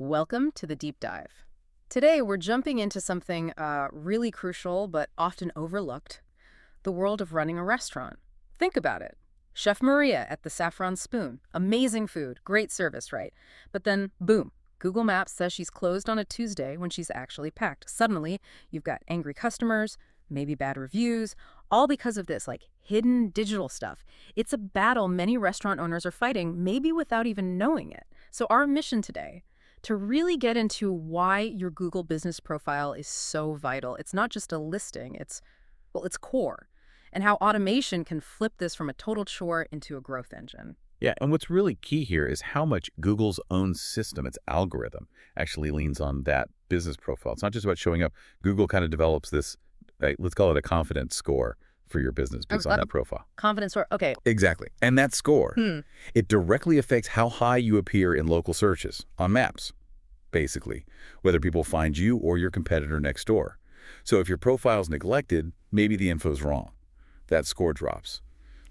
Welcome to the deep dive. Today, we're jumping into something really crucial but often overlooked, the world of running a restaurant. Think about it. Chef Maria at the Saffron Spoon. Amazing food, great service, right? But then, boom, Google Maps says she's closed on a Tuesday when she's actually packed. Suddenly, you've got angry customers, maybe bad reviews, all because of this, like, hidden digital stuff. It's a battle many restaurant owners are fighting, maybe without even knowing it. So our mission today, to really get into why your Google business profile is so vital. It's not just a listing, it's core. And how automation can flip this from a total chore into a growth engine. Yeah, and what's really key here is how much Google's own system, its algorithm, actually leans on that business profile. It's not just about showing up. Google kind of develops this, let's call it a confidence score for your business based on that profile. Confidence score, okay. Exactly. And that score, it directly affects how high you appear in local searches on maps, basically, whether people find you or your competitor next door. So if your profile's neglected, maybe the info's wrong. That score drops.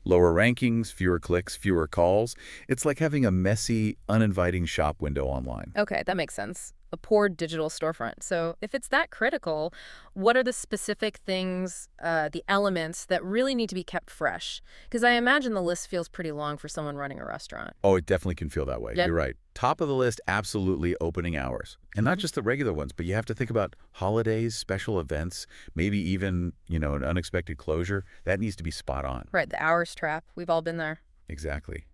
Lower rankings, fewer clicks, fewer calls. It's like having a messy, uninviting shop window online. Okay, that makes sense. A poor digital storefront. So if it's that critical, what are the specific things, the elements that really need to be kept fresh? Because I imagine the list feels pretty long for someone running a restaurant. Oh, it definitely can feel that way. Yep. You're right. Top of the list, absolutely opening hours. And not just the regular ones, but you have to think about holidays, special events, maybe even, an unexpected closure. That needs to be spot on. Right, the hours trap. We've all been there. Exactly.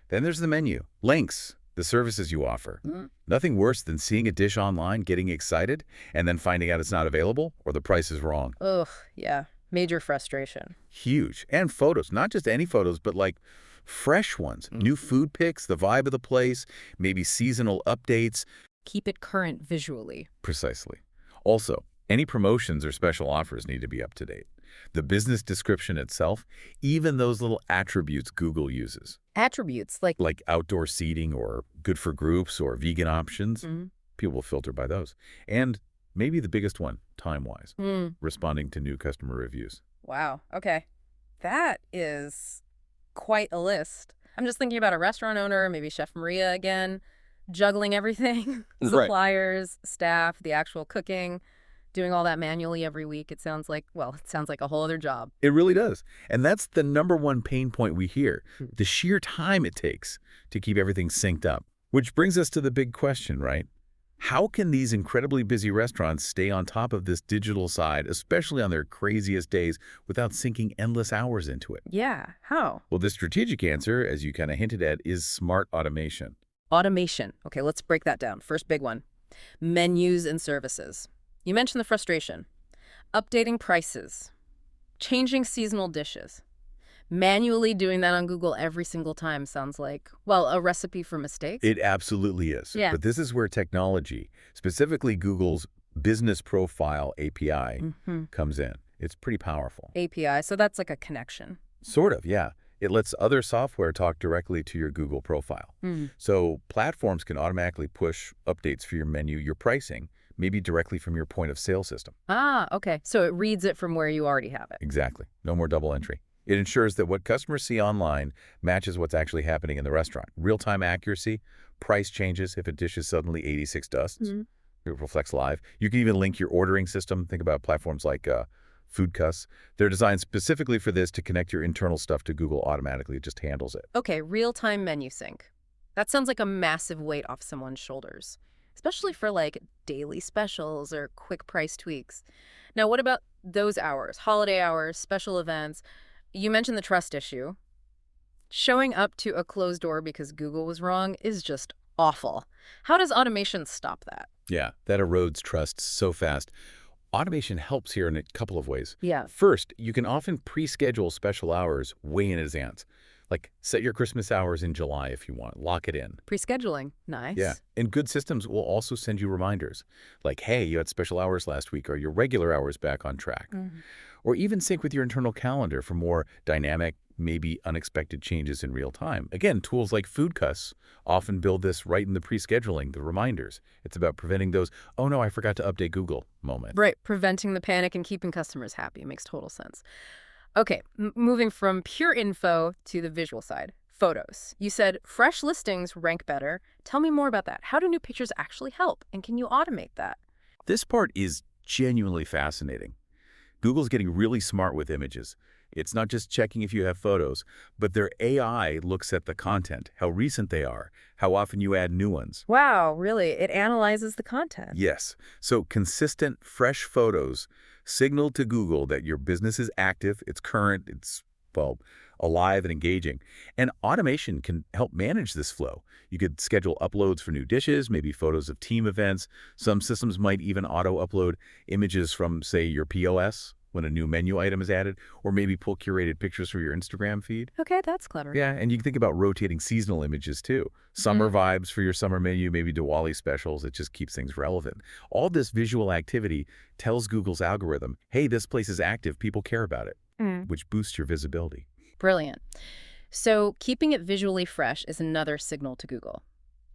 Then there's the menu. Links, the services you offer. Nothing worse than seeing a dish online, getting excited, and then finding out it's not available or the price is wrong. Ugh, yeah. Major frustration. Huge. And photos, not just any photos, but like fresh ones. New food pics, the vibe of the place, maybe seasonal updates. Keep it current visually. Precisely. Also, any promotions or special offers need to be up to date. The business description itself, even those little attributes Google uses. Attributes Like outdoor seating or good for groups or vegan options. People will filter by those. And maybe the biggest one, time-wise, responding to new customer reviews. Wow, okay. That is quite a list. I'm just thinking about a restaurant owner, maybe Chef Maria again, juggling everything. Right. Suppliers, staff, the actual cooking, doing all that manually every week. It sounds like a whole other job. It really does. And that's the number one pain point we hear, the sheer time it takes to keep everything synced up. Which brings us to the big question, right? How can these incredibly busy restaurants stay on top of this digital side, especially on their craziest days, without sinking endless hours into it? Yeah, how? Well, the strategic answer, as you kind of hinted at, is smart automation. Automation. Okay, let's break that down. First big one. Menus and services. You mentioned the frustration. Updating prices. Changing seasonal dishes. Manually doing that on Google every single time sounds like, well, a recipe for mistakes. It absolutely is. Yeah. But this is where technology, specifically Google's Business Profile API, comes in. It's pretty powerful. API, so that's like a connection. Sort of, yeah. It lets other software talk directly to your Google profile. So platforms can automatically push updates for your menu, your pricing, maybe directly from your point of sale system. Ah, okay. So it reads it from where you already have it. Exactly. No more double entry. It ensures that what customers see online matches what's actually happening in the restaurant. Real-time accuracy, price changes if a dish is suddenly 86 dusts. It reflects live. You can even link your ordering system. Think about platforms like Foodcus. They're designed specifically for this to connect your internal stuff to Google automatically. It just handles it. Okay, real-time menu sync. That sounds like a massive weight off someone's shoulders, especially for like daily specials or quick price tweaks. Now, what about those hours, holiday hours, special events? You mentioned the trust issue. Showing up to a closed door because Google was wrong is just awful. How does automation stop that? Yeah, that erodes trust so fast. Automation helps here in a couple of ways. Yeah. First, you can often pre-schedule special hours way in advance. Like, set your Christmas hours in July if you want. Lock it in. Pre-scheduling. Nice. Yeah. And good systems will also send you reminders. Like, hey, you had special hours last week, or your regular hours back on track. Or even sync with your internal calendar for more dynamic, maybe unexpected changes in real time. Again, tools like Foodcus often build this right in the pre-scheduling, the reminders. It's about preventing those, oh no, I forgot to update Google moment. Right. Preventing the panic and keeping customers happy makes total sense. Okay, moving from pure info to the visual side. Photos. You said fresh listings rank better. Tell me more about that. How do new pictures actually help? And can you automate that? This part is genuinely fascinating. Google's getting really smart with images. It's not just checking if you have photos, but their AI looks at the content, how recent they are, how often you add new ones. Wow, really? It analyzes the content. Yes, so consistent, fresh photos signal to Google that your business is active, it's current, well, alive and engaging. And automation can help manage this flow. You could schedule uploads for new dishes, maybe photos of team events. Some systems might even auto-upload images from, say, your POS when a new menu item is added, or maybe pull curated pictures for your Instagram feed. Okay, that's clever. Yeah, and you can think about rotating seasonal images too. Summer vibes for your summer menu, maybe Diwali specials. It just keeps things relevant. All this visual activity tells Google's algorithm, hey, this place is active, people care about it, Mm. which boosts your visibility. Brilliant. So keeping it visually fresh is another signal to Google.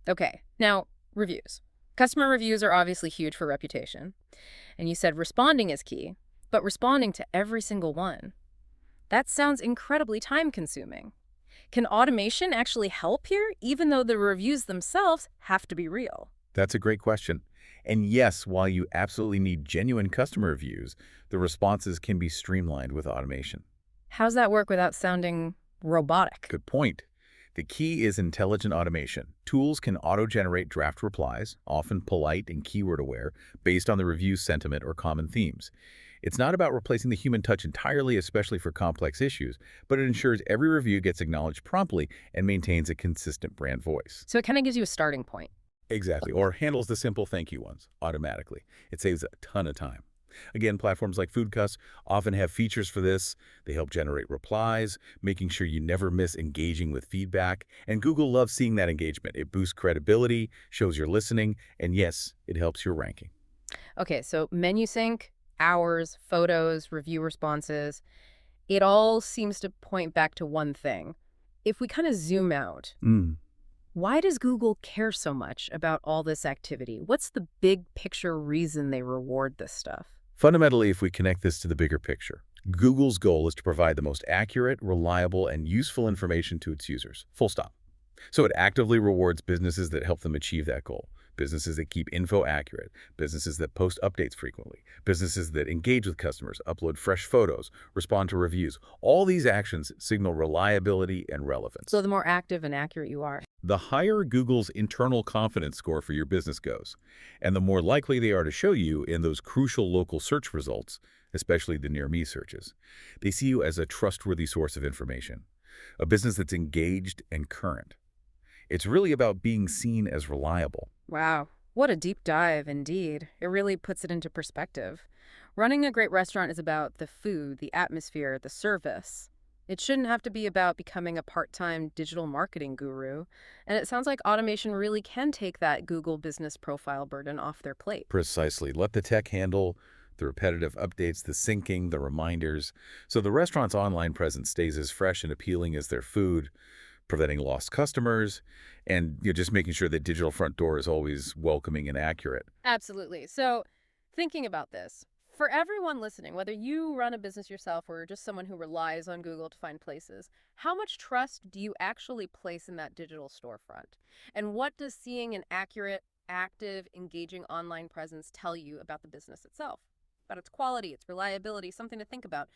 Okay, now reviews. Customer reviews are obviously huge for reputation. And you said responding is key, but responding to every single one. That sounds incredibly time-consuming. Can automation actually help here, even though the reviews themselves have to be real? That's a great question. And yes, while you absolutely need genuine customer reviews, the responses can be streamlined with automation. How's that work without sounding robotic? Good point. The key is intelligent automation. Tools can auto-generate draft replies, often polite and keyword-aware, based on the review's sentiment or common themes. It's not about replacing the human touch entirely, especially for complex issues, but it ensures every review gets acknowledged promptly and maintains a consistent brand voice. So it kind of gives you a starting point. Exactly, or handles the simple thank you ones automatically. It saves a ton of time. Again, platforms like Foodcus often have features for this. They help generate replies, making sure you never miss engaging with feedback. And Google loves seeing that engagement. It boosts credibility, shows you're listening, and yes, it helps your ranking. Okay, so menu sync, hours, photos, review responses, it all seems to point back to one thing. If we kind of zoom out, why does Google care so much about all this activity? What's the big picture reason they reward this stuff? Fundamentally, if we connect this to the bigger picture, Google's goal is to provide the most accurate, reliable, and useful information to its users. Full stop. So it actively rewards businesses that help them achieve that goal. Businesses that keep info accurate, businesses that post updates frequently, businesses that engage with customers, upload fresh photos, respond to reviews. All these actions signal reliability and relevance. So the more active and accurate you are. The higher Google's internal confidence score for your business goes, and the more likely they are to show you in those crucial local search results, especially the near me searches. They see you as a trustworthy source of information, a business that's engaged and current. It's really about being seen as reliable. Wow, what a deep dive indeed. It really puts it into perspective. Running a great restaurant is about the food, the atmosphere, the service. It shouldn't have to be about becoming a part-time digital marketing guru. And it sounds like automation really can take that Google business profile burden off their plate. Precisely. Let the tech handle the repetitive updates, the syncing, the reminders, so the restaurant's online presence stays as fresh and appealing as their food, preventing lost customers, and just making sure that digital front door is always welcoming and accurate. Absolutely. So thinking about this, for everyone listening, whether you run a business yourself or just someone who relies on Google to find places, how much trust do you actually place in that digital storefront? And what does seeing an accurate, active, engaging online presence tell you about the business itself? About its quality, its reliability, something to think about.